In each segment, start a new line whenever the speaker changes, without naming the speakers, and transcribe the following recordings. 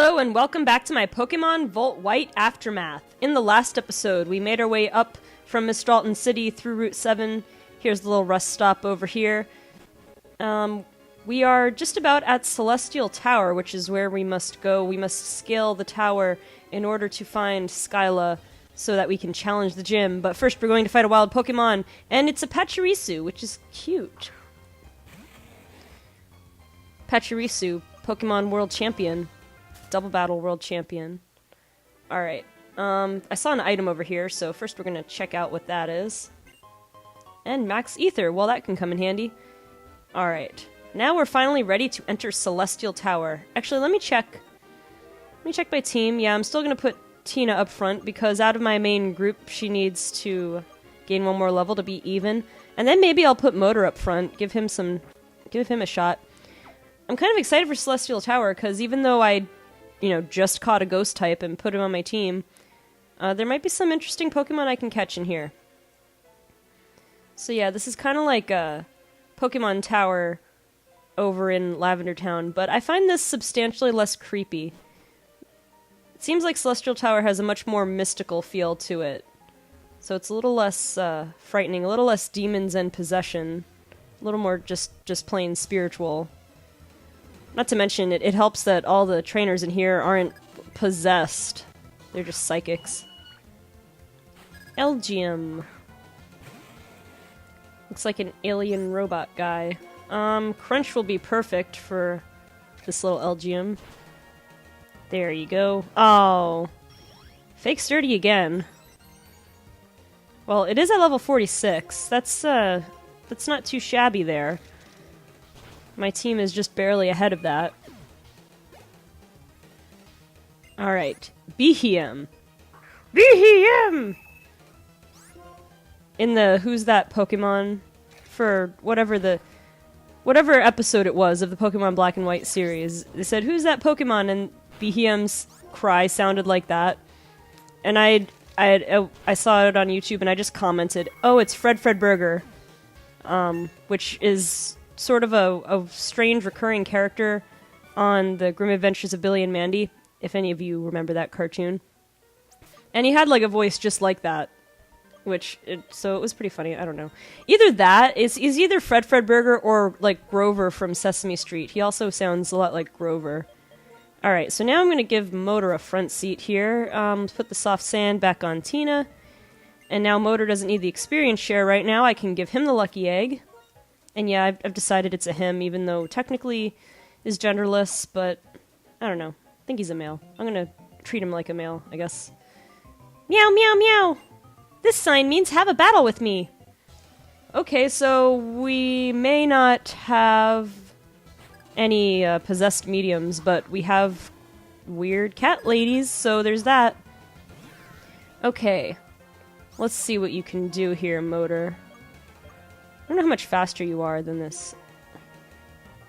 Hello and welcome back to my Pokemon Volt White Aftermath. In the last episode, we made our way up from Mistralton City through Route 7. Here's the little rest stop over here. We are just about at Celestial Tower, which is where we must go. We must scale the tower in order to find Skyla so that we can challenge the gym. But first we're going to fight a wild Pokemon, and it's a Pachirisu, which is cute. Pachirisu, Pokemon World Champion. Double Battle World Champion. Alright, I saw an item over here, so first we're gonna check out what that is. And Max Ether, well that can come in handy. Alright, now we're finally ready to enter Celestial Tower. Actually, let me check my team. Yeah, I'm still gonna put Tina up front, because out of my main group, she needs to gain one more level to be even. And then maybe I'll put Motor up front, give him a shot. I'm kind of excited for Celestial Tower, because even though I just caught a ghost type and put him on my team, there might be some interesting Pokemon I can catch in here. So yeah, this is kind of like a Pokemon Tower over in Lavender Town, but I find this substantially less creepy. It seems like Celestial Tower has a much more mystical feel to it. So it's a little less frightening, a little less demons and possession, a little more just plain spiritual. Not to mention, it helps that all the trainers in here aren't possessed. They're just psychics. Elgium. Looks like an alien robot guy. Crunch will be perfect for this little Elgium. There you go. Oh. Fake Sturdy again. Well, it is at level 46. That's not too shabby there. My team is just barely ahead of that. Alright. Behem. Behem! In the Who's That Pokemon, for whatever episode it was of the Pokemon Black and White series, they said, "Who's that Pokemon?" And Behem's cry sounded like that. And I saw it on YouTube and I just commented, "Oh, it's Fred Burger." Which is sort of a strange recurring character on the Grim Adventures of Billy and Mandy, if any of you remember that cartoon. And he had like a voice just like that, so it was pretty funny. I don't know. Either that is either Fred Burger or like Grover from Sesame Street. He also sounds a lot like Grover. Alright, so now I'm going to give Motor a front seat here. Put the soft sand back on Tina. And now Motor doesn't need the experience share right now. I can give him the lucky egg. And yeah, I've decided it's a him, even though technically is genderless, but I don't know. I think he's a male. I'm gonna treat him like a male, I guess. Meow, meow, meow! This sign means have a battle with me! Okay, so we may not have any possessed mediums, but we have weird cat ladies, so there's that. Okay. Let's see what you can do here, Motor. I don't know how much faster you are than this.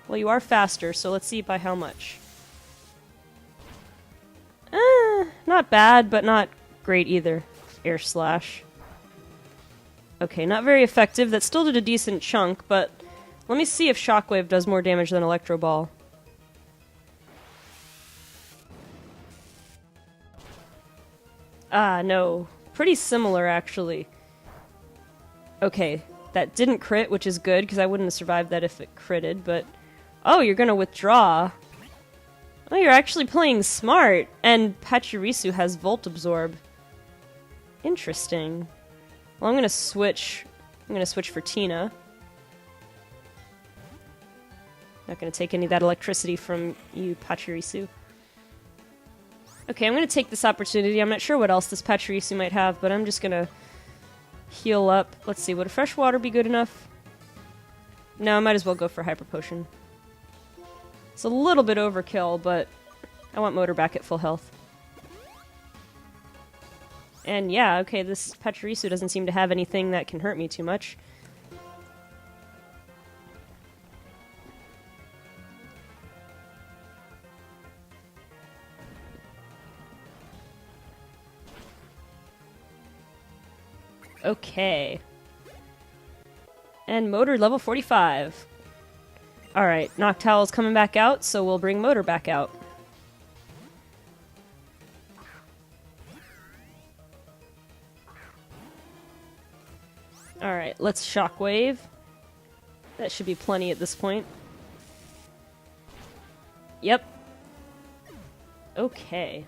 Well, you are faster, so let's see by how much. Not bad, but not great either. Air Slash. Okay, not very effective. That still did a decent chunk, but let me see if Shockwave does more damage than Electro Ball. Ah, no. Pretty similar, actually. Okay. That didn't crit, which is good, because I wouldn't have survived that if it critted, but... Oh, you're gonna withdraw. Oh, you're actually playing smart, and Pachirisu has Volt Absorb. Interesting. Well, I'm gonna switch for Tina. Not gonna take any of that electricity from you, Pachirisu. Okay, I'm gonna take this opportunity. I'm not sure what else this Pachirisu might have, but I'm just gonna heal up. Let's see, would a fresh water be good enough? No, I might as well go for Hyper Potion. It's a little bit overkill, but I want Motor back at full health. And yeah, okay, this Pachirisu doesn't seem to have anything that can hurt me too much. Okay. And Motor level 45. Alright, Noctowl's coming back out, so we'll bring Motor back out. Alright, let's Shockwave. That should be plenty at this point. Yep. Okay.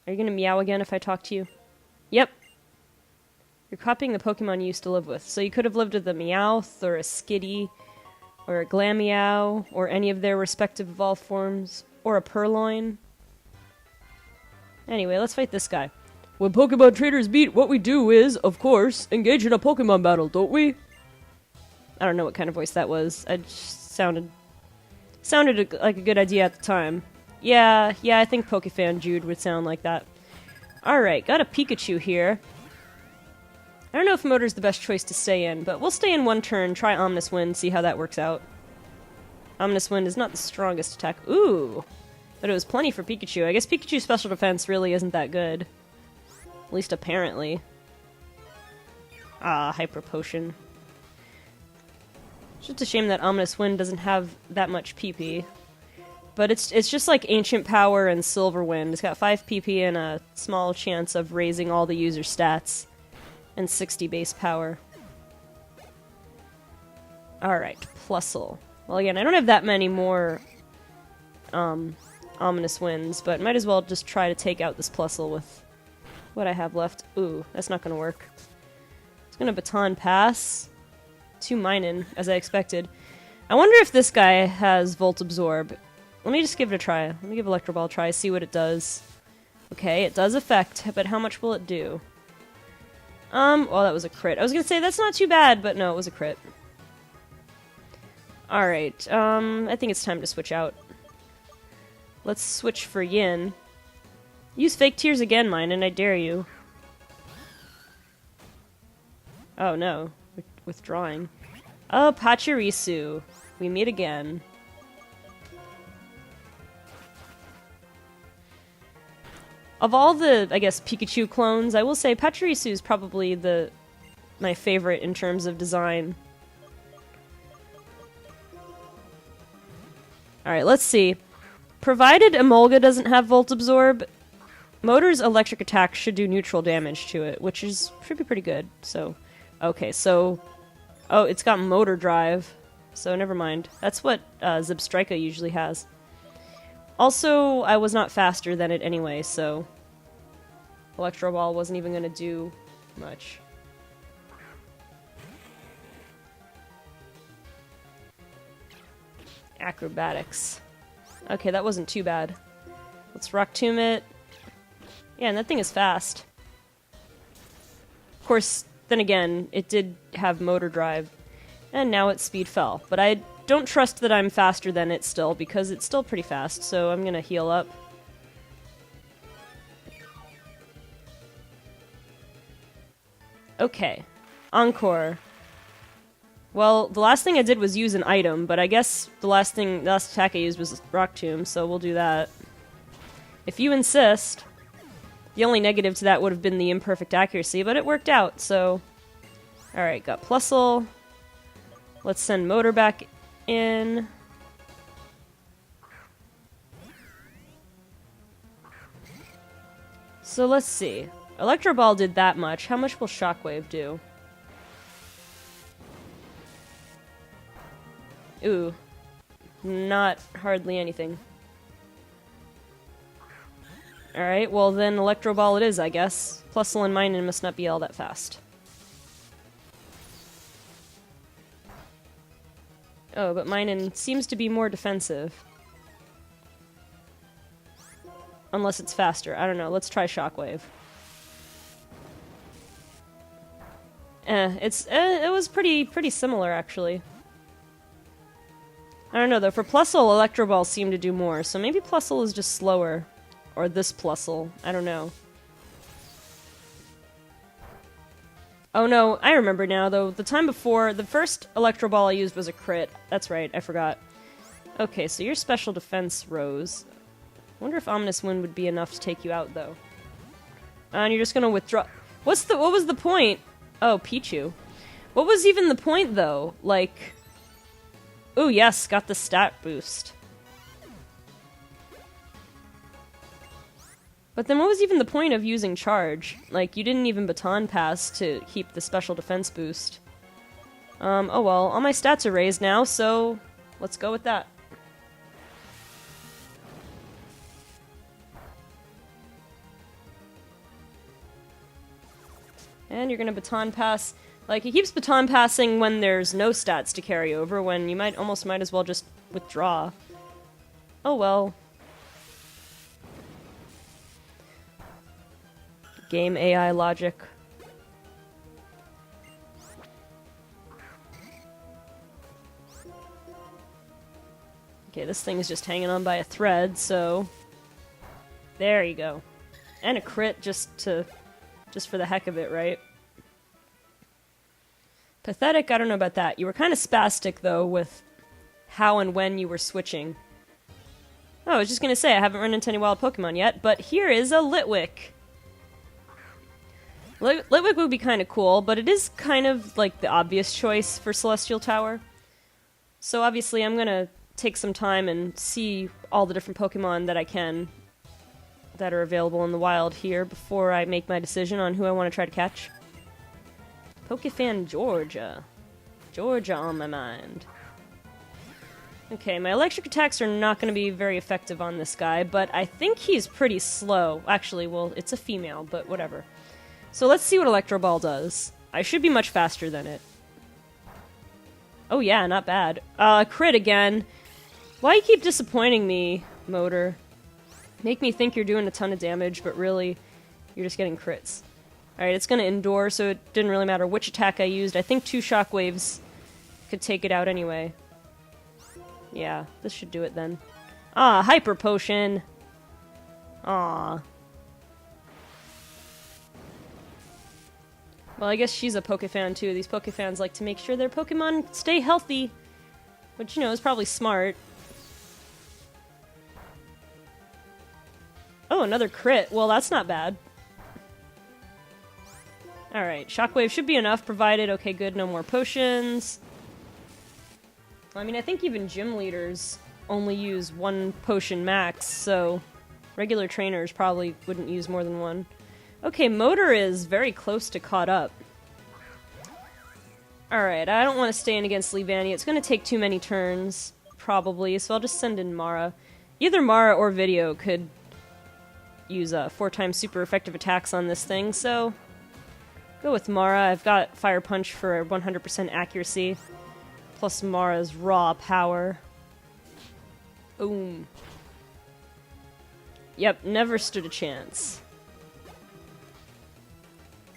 Are you gonna meow again if I talk to you? Yep. You're copying the Pokemon you used to live with. So you could have lived with a Meowth, or a Skitty, or a Glameow, or any of their respective evolved forms, or a Purloin. Anyway, let's fight this guy. When Pokemon trainers meet, what we do is, of course, engage in a Pokemon battle, don't we? I don't know what kind of voice that was. It just sounded like a good idea at the time. Yeah, I think Pokefan Jude would sound like that. Alright, got a Pikachu here. I don't know if Motor's the best choice to stay in, but we'll stay in one turn, try Ominous Wind, see how that works out. Ominous Wind is not the strongest attack. Ooh! But it was plenty for Pikachu. I guess Pikachu's special defense really isn't that good. At least apparently. Ah, Hyper Potion. It's just a shame that Ominous Wind doesn't have that much PP. But it's just like Ancient Power and Silver Wind. It's got 5 PP and a small chance of raising all the user stats. And 60 base power. Alright, Plusle. Well, again, I don't have that many more Ominous Winds, but might as well just try to take out this Plusle with what I have left. Ooh, that's not gonna work. It's gonna Baton Pass to Minun, as I expected. I wonder if this guy has Volt Absorb. Let me just give it a try. Let me give Electro Ball a try, see what it does. Okay, it does affect, but how much will it do? Well, that was a crit. I was gonna say, that's not too bad, but no, it was a crit. Alright, I think it's time to switch out. Let's switch for Yin. Use Fake Tears again, mine, and I dare you. Oh no, withdrawing. Oh, Pachirisu. We meet again. Of all the, I guess, Pikachu clones, I will say Pachirisu is probably my favorite in terms of design. Alright, let's see. Provided Emolga doesn't have Volt Absorb, Motor's electric attack should do neutral damage to it, which should be pretty good. So, okay, so... Oh, it's got Motor Drive, so never mind. That's what Zebstrika usually has. Also, I was not faster than it anyway, so Electro Ball wasn't even going to do much. Acrobatics. Okay, that wasn't too bad. Let's Rock Tomb it. Yeah, and that thing is fast. Of course, then again, it did have Motor Drive, and now its speed fell. But I don't trust that I'm faster than it still, because it's still pretty fast, so I'm gonna heal up. Okay. Encore. Well, the last thing I did was use an item, but I guess the last attack I used was Rock Tomb, so we'll do that. If you insist. The only negative to that would have been the imperfect accuracy, but it worked out, so... Alright, got Plusle. Let's send Motor back in. So let's see. Electro Ball did that much. How much will Shockwave do? Ooh. Not hardly anything. Alright, well then Electro Ball it is, I guess. Plusle and Minun must not be all that fast. Oh, but Minun seems to be more defensive. Unless it's faster. I don't know. Let's try Shockwave. It was pretty similar, actually. I don't know, though. For Plusle, Electro Ball seemed to do more, so maybe Plusle is just slower. Or this Plusle. I don't know. Oh no, I remember now, though. The time before, the first Electro Ball I used was a crit. That's right, I forgot. Okay, so your special defense rose. I wonder if Ominous Wind would be enough to take you out, though. And you're just gonna withdraw... What was the point? Oh, Pichu. What was even the point, though? Like... Ooh, yes, got the stat boost. But then what was even the point of using charge? Like, you didn't even baton pass to keep the special defense boost. Oh well, all my stats are raised now, so let's go with that. And you're gonna baton pass. Like, he keeps baton passing when there's no stats to carry over, when you might as well just withdraw. Oh well. Game AI logic. Okay, this thing is just hanging on by a thread, so... There you go. And a crit just for the heck of it, right? Pathetic, I don't know about that. You were kind of spastic, though, with how and when you were switching. Oh, I was just gonna say, I haven't run into any wild Pokemon yet, but here is a Litwick. Litwick would be kind of cool, but it is kind of like the obvious choice for Celestial Tower. So obviously I'm gonna take some time and see all the different Pokemon that I can that are available in the wild here before I make my decision on who I want to try to catch. Pokefan Georgia. Georgia on my mind. Okay, my electric attacks are not going to be very effective on this guy, but I think he's pretty slow. Actually, well, it's a female, but whatever. So let's see what Electro Ball does. I should be much faster than it. Oh yeah, not bad. Crit again. Why you keep disappointing me, Motor? Make me think you're doing a ton of damage, but really, you're just getting crits. Alright, it's gonna endure, so it didn't really matter which attack I used. I think 2 shockwaves could take it out anyway. Yeah, this should do it then. Ah, Hyper Potion! Aw. Well, I guess she's a Pokefan too. These Pokefans like to make sure their Pokemon stay healthy. Which, you know, is probably smart. Oh, another crit. Well, that's not bad. Alright, Shockwave should be enough, provided... Okay, good, no more potions. I mean, I think even gym leaders only use 1 potion max, so... regular trainers probably wouldn't use more than 1. Okay, Motor is very close to caught up. Alright, I don't want to stay in against Leavanny. It's going to take too many turns, probably, so I'll just send in Mara. Either Mara or Video could use 4 times super effective attacks on this thing, so... go with Mara. I've got Fire Punch for 100% accuracy, plus Mara's raw power. Boom. Yep, never stood a chance.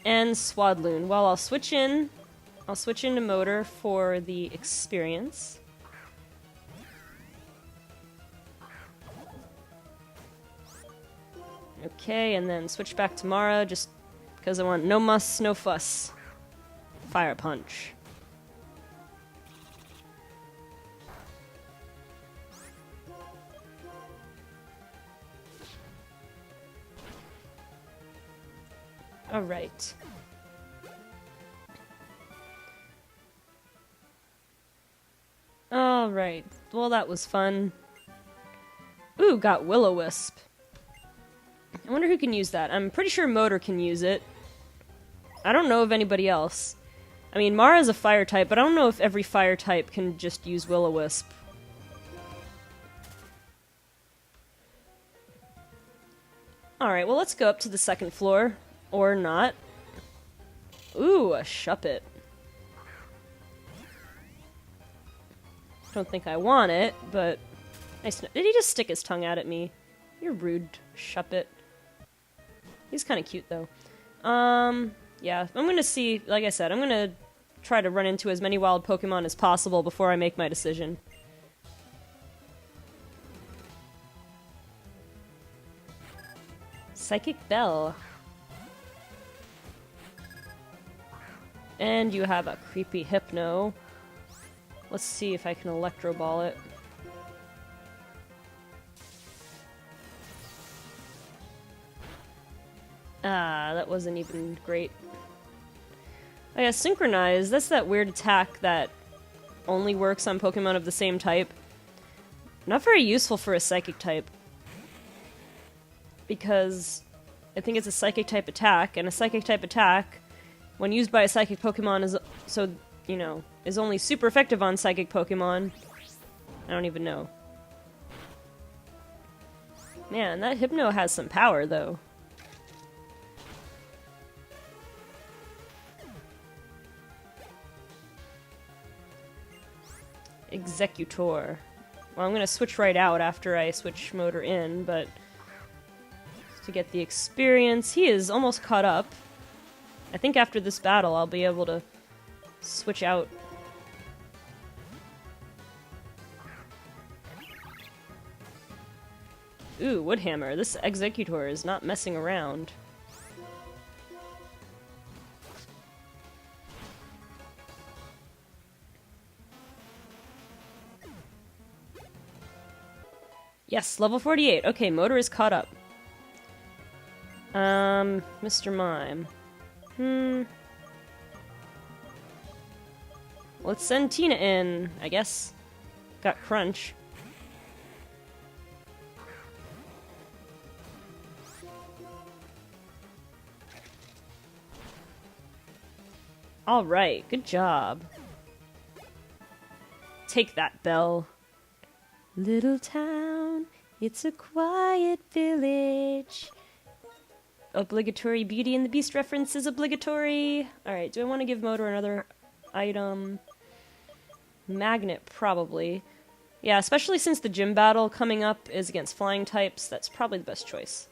And Swadloon. Well, I'll switch into Motor for the experience. Okay, and then switch back to Mara, just because I want no muss, no fuss. Fire Punch. Alright. Alright. Well, that was fun. Ooh, got Will-O-Wisp. I wonder who can use that. I'm pretty sure Motor can use it. I don't know of anybody else. I mean, Mara's a fire type, but I don't know if every fire type can just use Will-O-Wisp. Alright, well, let's go up to the 2nd floor. Or not. Ooh, a Shuppet. Don't think I want it, but... nice. Did he just stick his tongue out at me? You're rude, Shuppet. He's kind of cute, though. Yeah, I'm gonna see... like I said, I'm gonna try to run into as many wild Pokemon as possible before I make my decision. Psychic Bell. And you have a creepy Hypno. Let's see if I can Electro Ball it. Ah, that wasn't even great. Oh yeah, Synchronize, that's that weird attack that only works on Pokemon of the same type. Not very useful for a Psychic type. Because I think it's a Psychic type attack, and a Psychic type attack, when used by a Psychic Pokemon, is only super effective on Psychic Pokemon. I don't even know. Man, that Hypno has some power, though. Executor. Well, I'm gonna switch right out after I switch motor in, but to get the experience, he is almost caught up. I think after this battle, I'll be able to switch out. Ooh, Woodhammer. This Executor is not messing around. Yes, level 48. Okay, motor is caught up. Mr. Mime. Let's send Tina in, I guess. Got Crunch. Alright, good job. Take that, Belle. Little town, it's a quiet village. Obligatory Beauty and the Beast reference is obligatory. Alright, do I want to give Motor another item? Magnet, probably. Yeah, especially since the gym battle coming up is against flying types, that's probably the best choice.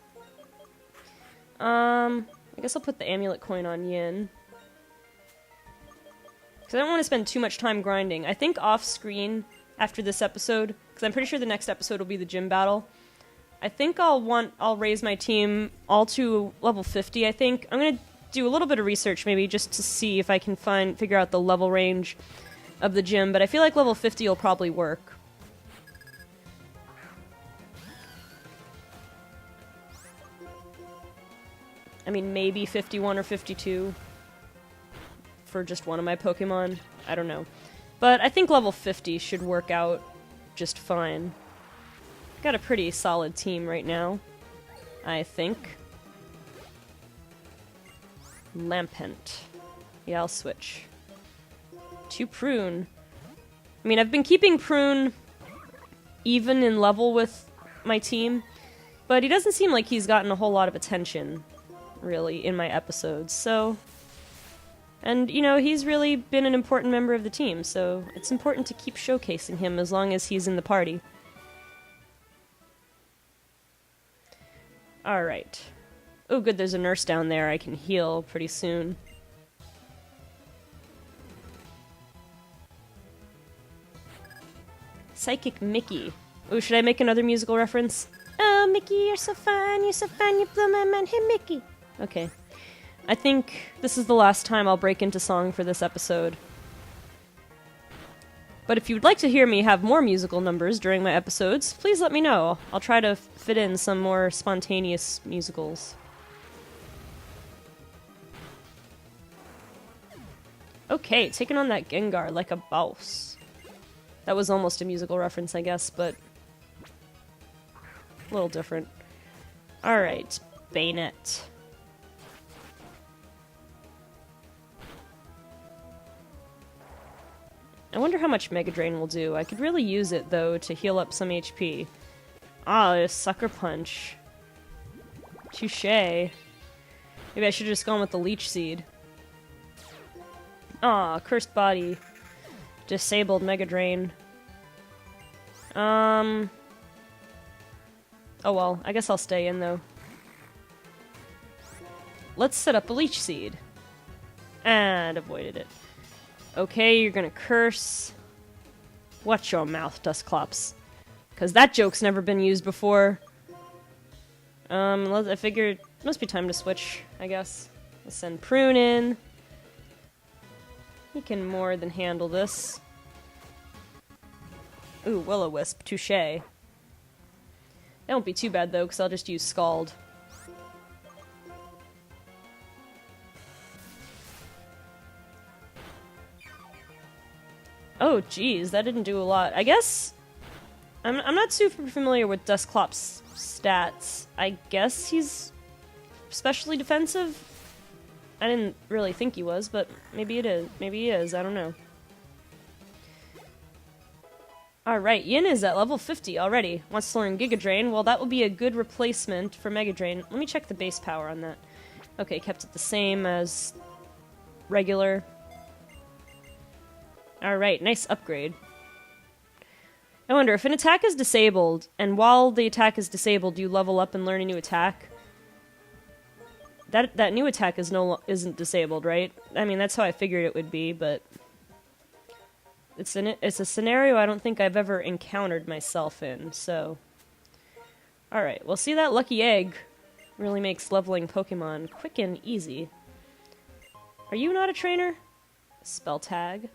I guess I'll put the amulet coin on Yin. Because I don't want to spend too much time grinding. I think off-screen, after this episode, because I'm pretty sure the next episode will be the gym battle, I think I'll raise my team all to level 50, I think. I'm going to do a little bit of research, maybe, just to see if I can figure out the level range of the gym, but I feel like level 50 will probably work. I mean, maybe 51 or 52 for just one of my Pokemon. I don't know. But I think level 50 should work out just fine. Got a pretty solid team right now, I think. Lampent. Yeah, I'll switch. To Prune. I mean, I've been keeping Prune even in level with my team, but he doesn't seem like he's gotten a whole lot of attention, really, in my episodes, so... And, you know, he's really been an important member of the team, so it's important to keep showcasing him as long as he's in the party. Alright. Oh good, there's a nurse down there. I can heal pretty soon. Psychic Mickey. Oh, should I make another musical reference? Oh, Mickey, you're so fun, you blow my mind. Hey, Mickey. Okay. I think this is the last time I'll break into song for this episode. But if you'd like to hear me have more musical numbers during my episodes, please let me know. I'll try to fit in some more spontaneous musicals. Okay, taking on that Gengar like a boss. That was almost a musical reference, I guess, but a little different. Alright, Bayonet. I wonder how much Mega Drain will do. I could really use it, though, to heal up some HP. Ah, a Sucker Punch. Touché. Maybe I should have just gone with the Leech Seed. Ah, Cursed Body. Disabled Mega Drain. Oh well, I guess I'll stay in, though. Let's set up a Leech Seed. And avoided it. Okay, you're gonna curse. Watch your mouth, Dusclops. Because that joke's never been used before. I figured it must be time to switch, I guess. Let's send Prune in. He can more than handle this. Ooh, Will-O-Wisp. Touché. That won't be too bad, though, because I'll just use Scald. Oh, geez, that didn't do a lot. I guess... I'm not super familiar with Dusclops' stats. I guess he's specially defensive? I didn't really think he was, but maybe it is. Maybe he is, I don't know. Alright, Yin is at level 50 already. Wants to learn Giga Drain. Well, that will be a good replacement for Mega Drain. Let me check the base power on that. Okay, kept it the same as regular. Alright, nice upgrade. I wonder, if an attack is disabled, and while the attack is disabled, you level up and learn a new attack, that new attack isn't disabled, right? I mean, that's how I figured it would be, but it's a scenario I don't think I've ever encountered myself in, so... Alright, well, see, that lucky egg really makes leveling Pokemon quick and easy. Are you not a trainer? Spell tag.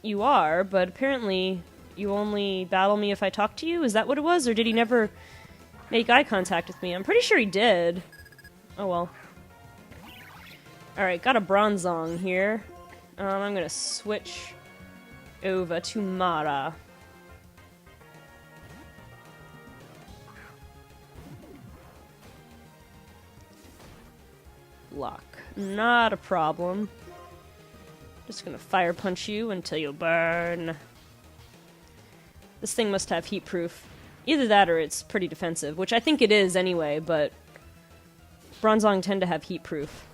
You are, but apparently you only battle me if I talk to you? Is that what it was, or did he never make eye contact with me? I'm pretty sure he did. Oh well. Alright, got a Bronzong here. I'm gonna switch over to Mara. Block. Not a problem. Just gonna fire punch you until you burn. This thing must have heat proof. Either that or it's pretty defensive, which I think it is anyway, but Bronzong tend to have heat proof.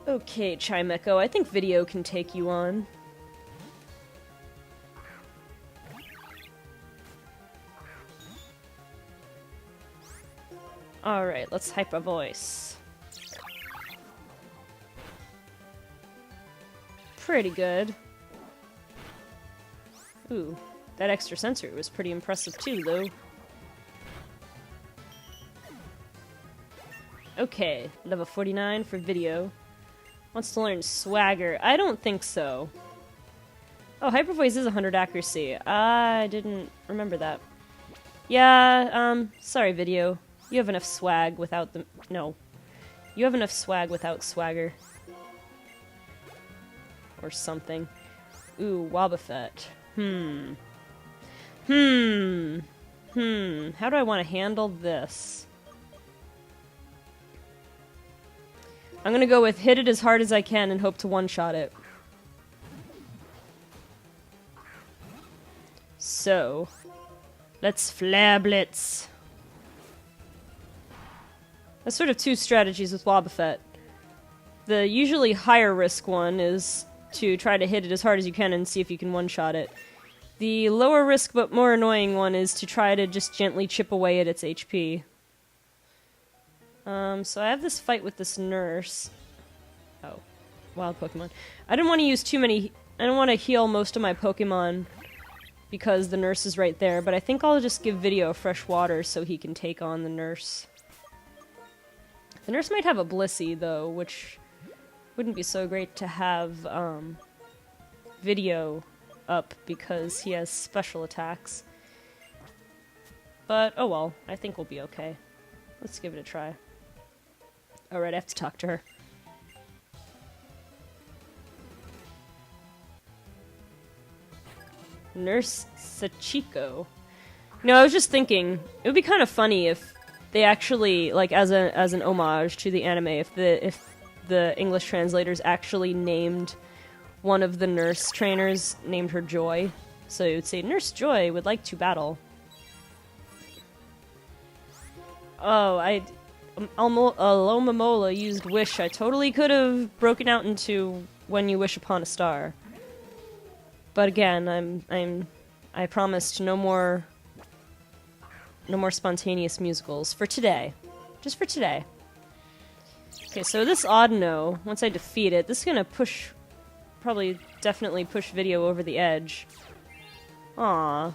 Okay, Chimecho, I think video can take you on. Alright, let's Hyper Voice. Pretty good. Ooh, that extra sensor was pretty impressive too, though. Okay, level 49 for video. Wants to learn Swagger. I don't think so. Oh, Hyper Voice is 100 accuracy. I didn't remember that. Yeah, sorry, video. You have enough swag without the... No. You have enough swag without Swagger. Or something. Ooh, Wobbuffet. How do I want to handle this? I'm gonna go with hit it as hard as I can and hope to one-shot it. So, let's Flare Blitz. There's sort of two strategies with Wobbuffet. The usually higher risk one is to try to hit it as hard as you can and see if you can one-shot it. The lower risk but more annoying one is to try to just gently chip away at its HP. So I have this fight with this nurse. Oh, wild Pokemon. I didn't want to use too many... I don't want to heal most of my Pokemon because the nurse is right there, but I think I'll just give Video fresh water so he can take on the nurse. The nurse might have a Blissey, though, which wouldn't be so great to have Video up because he has special attacks. But, oh well, I think we'll be okay. Let's give it a try. Alright, I have to talk to her. Nurse Sachiko. No, I was just thinking, it would be kind of funny if they actually, like, as an homage to the anime, if the English translators actually named one of the nurse trainers, named her Joy. So it would say, Nurse Joy would like to battle. Oh, Alomomola used Wish. I totally could have broken out into When You Wish Upon a Star. But again, I promised no more spontaneous musicals for today. Just for today. Okay, so this Audino, once I defeat it, this is gonna definitely push Video over the edge. Aww.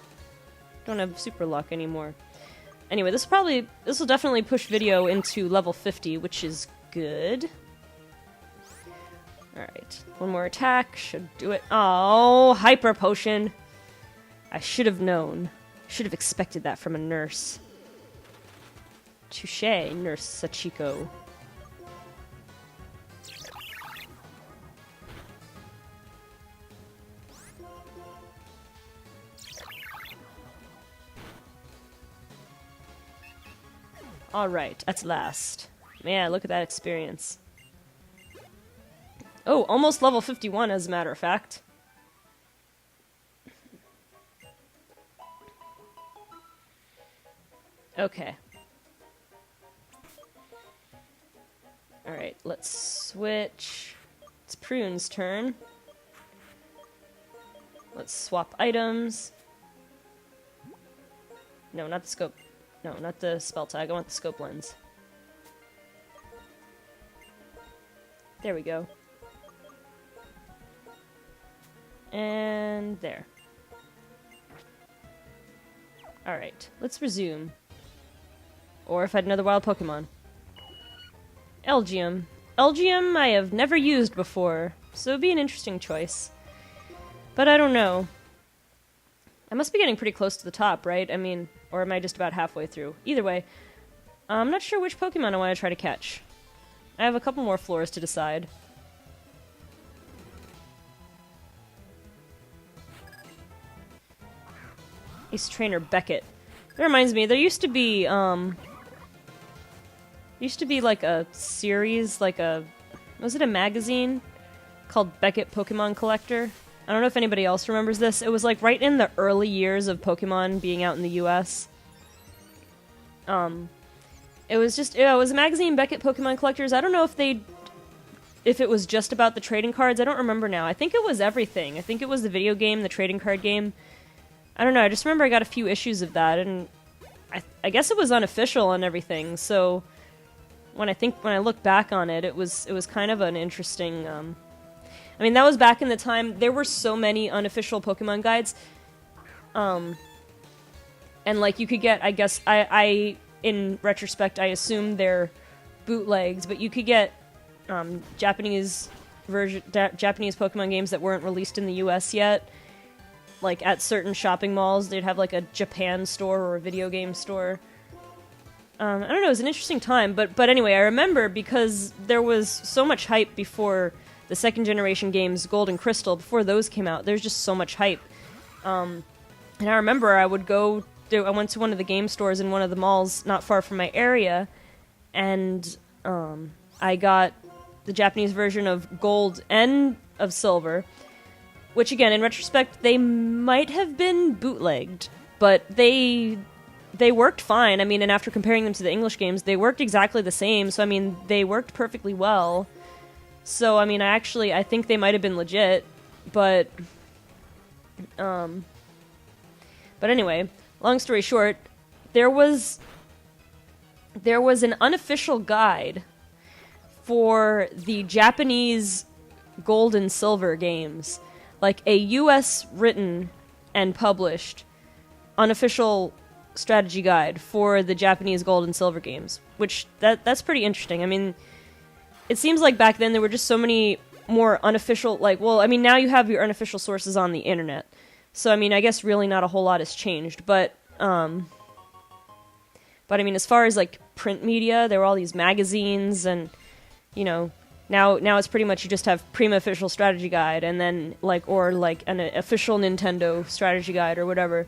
Don't have super luck anymore. Anyway, this will definitely push Video into level 50, which is good. Alright, one more attack, should do it. Oh, Hyper Potion! I should have known. Should have expected that from a nurse. Touché, Nurse Sachiko. Alright, at last. Man, look at that experience. Oh, almost level 51 as a matter of fact. Okay. Alright, let's switch. It's Prune's turn. Let's swap items. No, not the scope. No, not the spell tag. I want the scope lens. There we go. And there. Alright, let's resume. Or if I had another wild Pokemon. Elgium. Elgium I have never used before, so it'd be an interesting choice. But I don't know. I must be getting pretty close to the top, right? I mean, or am I just about halfway through? Either way, I'm not sure which Pokemon I want to try to catch. I have a couple more floors to decide. Ace Trainer Beckett. That reminds me, there used to be like a series, like a... Was it a magazine? Called Beckett Pokemon Collector. I don't know if anybody else remembers this. It was like right in the early years of Pokemon being out in the US. It was a magazine, Beckett Pokemon Collectors. I don't know if it was just about the trading cards. I don't remember now. I think it was everything. I think it was the video game, the trading card game. I don't know. I just remember I got a few issues of that, and I guess it was unofficial and everything. So when I look back on it, it was kind of an interesting. I mean, that was back in the time. There were so many unofficial Pokemon guides, and like you could get. I guess I in retrospect I assume they're bootlegs, but you could get Japanese Pokemon games that weren't released in the U.S. yet. Like at certain shopping malls, they'd have like a Japan store or a video game store. I don't know, it was an interesting time, but anyway, I remember because there was so much hype before the second generation games, Gold and Crystal, before those came out. There's just so much hype. And I remember I went to one of the game stores in one of the malls not far from my area, and I got the Japanese version of Gold and of Silver. Which, again, in retrospect, they might have been bootlegged, but they worked fine. I mean, and after comparing them to the English games, they worked exactly the same. So, I mean, they worked perfectly well. So, I mean, I think they might have been legit, but anyway, long story short, there was an unofficial guide for the Japanese Gold and Silver games. Like a US written and published unofficial strategy guide for the Japanese Gold and Silver games, which that's pretty interesting. I mean, it seems like back then there were just so many more unofficial, like, well, I mean, now you have your unofficial sources on the internet. So, I mean, I guess really not a whole lot has changed, but I mean, as far as like print media, there were all these magazines and, you know, Now it's pretty much you just have Prima official strategy guide and then or an official Nintendo strategy guide or whatever.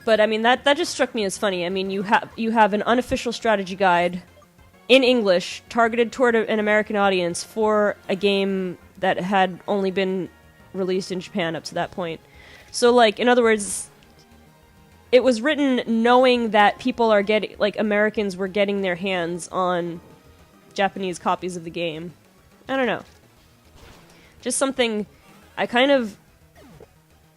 But I mean that just struck me as funny. I mean you have an unofficial strategy guide in English targeted toward an American audience for a game that had only been released in Japan up to that point. So like in other words, it was written knowing that people are getting Americans were getting their hands on Japanese copies of the game. I don't know. Just something I kind of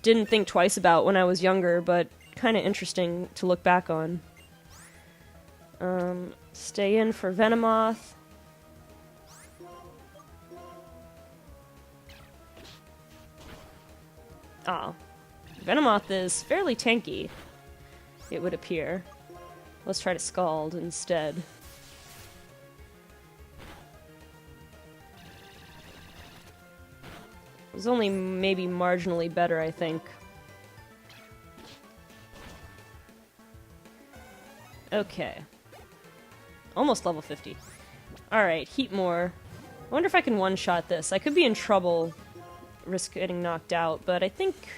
didn't think twice about when I was younger, but kind of interesting to look back on. Stay in for Venomoth. Oh. Venomoth is fairly tanky, it would appear. Let's try to Scald instead. It was only maybe marginally better, I think. Okay. Almost level 50. Alright, Heatmore. I wonder if I can one-shot this. I could be in trouble, risk getting knocked out, but I think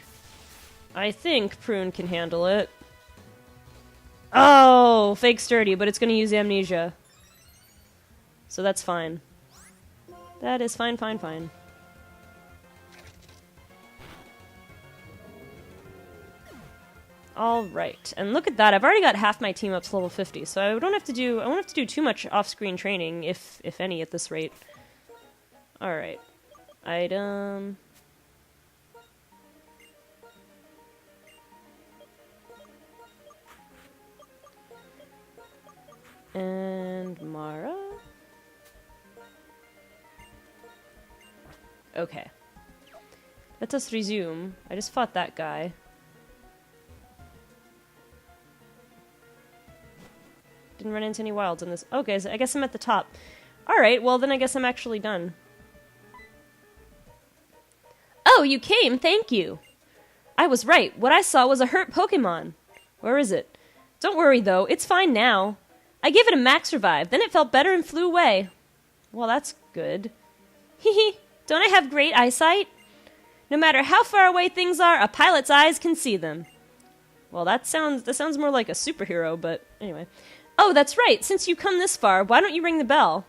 Prune can handle it. Oh! Oh, fake sturdy, but it's gonna use amnesia. So that's fine. That is fine, fine, fine. Alright, and look at that, I've already got half my team up to level 50, so I won't have to do too much off-screen training, if any, at this rate. Alright. Item... And Mara? Okay. Let us resume. I just fought that guy. Didn't run into any wilds in this. Okay, so I guess I'm at the top. Alright, well then I guess I'm actually done. Oh, you came! Thank you! I was right. What I saw was a hurt Pokémon. Where is it? Don't worry though, it's fine now. I gave it a max revive, then it felt better and flew away. Well, that's good. Hehe, don't I have great eyesight? No matter how far away things are, a pilot's eyes can see them. Well, that sounds more like a superhero, but anyway. Oh, that's right, since you've come this far, why don't you ring the bell?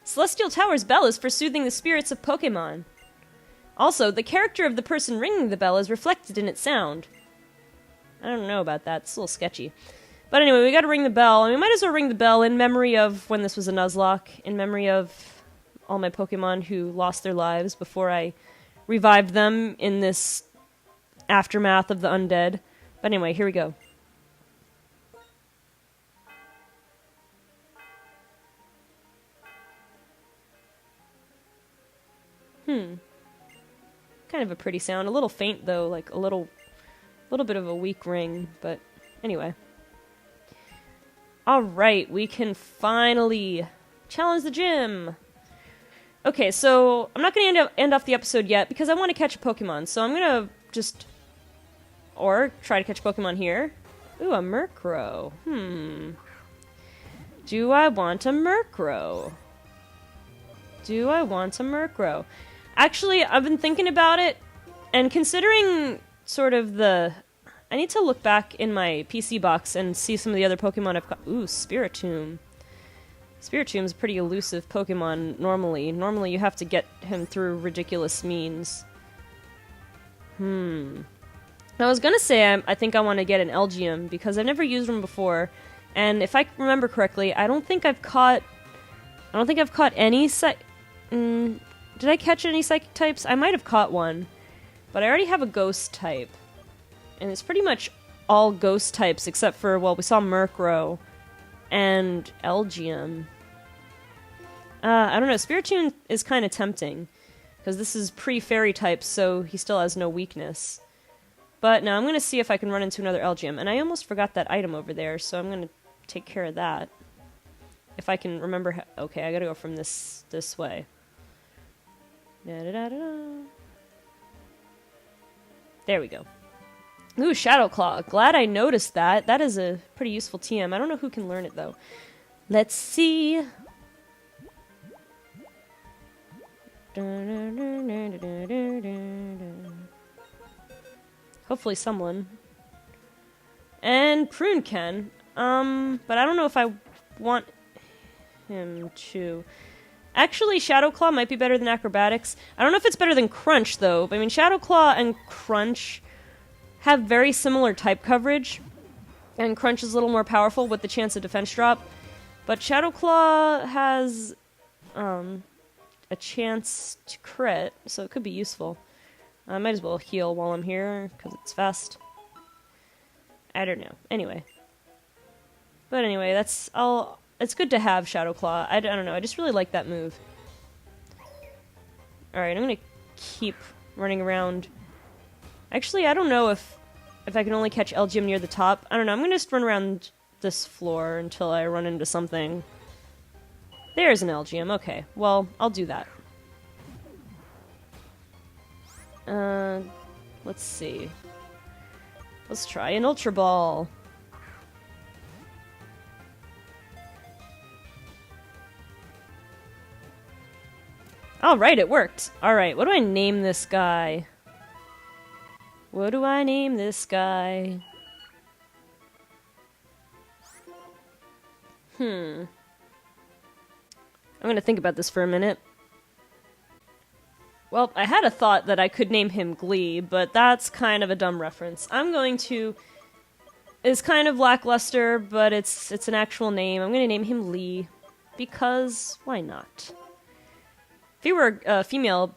Celestial Tower's bell is for soothing the spirits of Pokémon. Also, the character of the person ringing the bell is reflected in its sound. I don't know about that, it's a little sketchy. But anyway, we gotta ring the bell, and we might as well ring the bell in memory of when this was a Nuzlocke, in memory of all my Pokemon who lost their lives before I revived them in this aftermath of the undead. But anyway, here we go. Kind of a pretty sound. A little faint, though, like a little bit of a weak ring, but anyway. Alright, we can finally challenge the gym! Okay, so I'm not going to end off the episode yet because I want to catch a Pokemon, so I'm going to just... Or try to catch a Pokemon here. Ooh, a Murkrow. Do I want a Murkrow? Do I want a Murkrow? Actually, I've been thinking about it, and considering sort of the... I need to look back in my PC box and see some of the other Pokemon I've caught. Ooh, Spiritomb's a pretty elusive Pokemon normally. Normally you have to get him through ridiculous means. I was gonna say I think I want to get an Elgyem because I've never used one before, and if I remember correctly, I don't think I've caught any did I catch any Psychic types? I might have caught one, but I already have a Ghost type. And it's pretty much all ghost types except for, well, we saw Murkrow and Elgyem. I don't know, Spiritomb is kind of tempting, because this is pre-fairy type, so he still has no weakness. But now I'm going to see if I can run into another Elgyem, and I almost forgot that item over there, so I'm going to take care of that. If I can remember okay, I gotta go from this way. Da-da-da-da-da. There we go. Ooh, Shadow Claw. Glad I noticed that. That is a pretty useful TM. I don't know who can learn it, though. Let's see. Hopefully someone. And Prune can. But I don't know if I want him to. Actually, Shadow Claw might be better than Acrobatics. I don't know if it's better than Crunch, though. I mean, Shadow Claw and Crunch have very similar type coverage, and Crunch is a little more powerful with the chance of defense drop, but Shadow Claw has a chance to crit, so it could be useful. I might as well heal while I'm here, because it's fast. I don't know. Anyway. But anyway, it's good to have Shadow Claw. I don't know, I just really like that move. Alright, I'm gonna keep running around. Actually, I don't know if I can only catch Elgyem near the top. I don't know, I'm gonna just run around this floor until I run into something. There's an Elgyem, okay. Well, I'll do that. Let's see. Let's try an Ultra Ball. Alright, it worked. Alright, what do I name this guy? What do I name this guy? I'm gonna think about this for a minute. Well, I had a thought that I could name him Glee, but that's kind of a dumb reference. I'm going to... It's kind of lackluster, but it's an actual name. I'm gonna name him Lee, because why not? If he were a female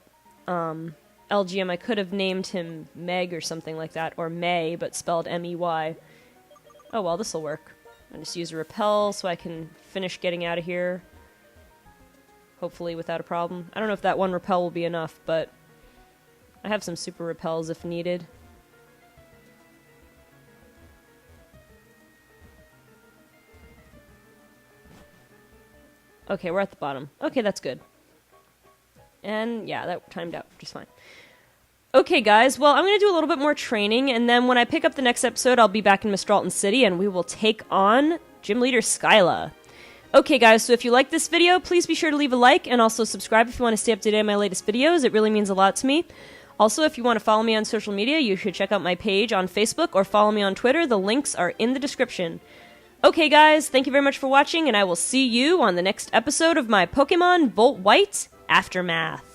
LGM, I could have named him Meg or something like that, or May, but spelled M-E-Y. Oh well, this'll work. I'll just use a repel so I can finish getting out of here. Hopefully without a problem. I don't know if that one repel will be enough, but I have some super repels if needed. Okay, we're at the bottom. Okay, that's good. And yeah, that timed out just fine. Okay, guys, well, I'm going to do a little bit more training, and then when I pick up the next episode, I'll be back in Mistralton City, and we will take on Gym Leader Skyla. Okay, guys, so if you like this video, please be sure to leave a like, and also subscribe if you want to stay up to date on my latest videos. It really means a lot to me. Also, if you want to follow me on social media, you should check out my page on Facebook or follow me on Twitter. The links are in the description. Okay, guys, thank you very much for watching, and I will see you on the next episode of my Pokemon Volt White Aftermath.